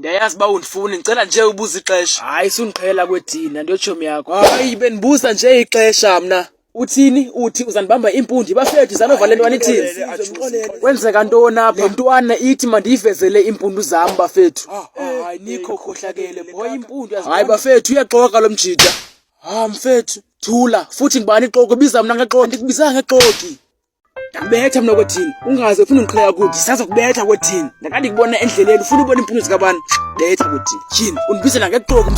Ndiyayazi uba undifuni, ngicela nje ubuza ixesha. Hayi sundiqhela kwedina ndiyotshomi yakho. Hayi bendibuza nje ixesha mna. Uthini? Uthi uzandibamba impundi bafethu zanova le ntwana ithini? Kwenzeka ntoni apha? Le ntwana ithi mandiyivezele impundu zam bafethu. Hayi nikho khohlakele boy impundu. Hayi bafethu uyaxoka lo mjida. Mfethu thula futhi ngibani ixoko biza mna ngexoko ndikubizanga ngexoki. Ndakubetha mna kwethini ungaze ufuna undiqhela kuthi saza kubetha kwethini. Ndakade ngibona endleleni ufuna ubona impundu zikabani. Betha kwethini. Tyhini undibizela ngexoko.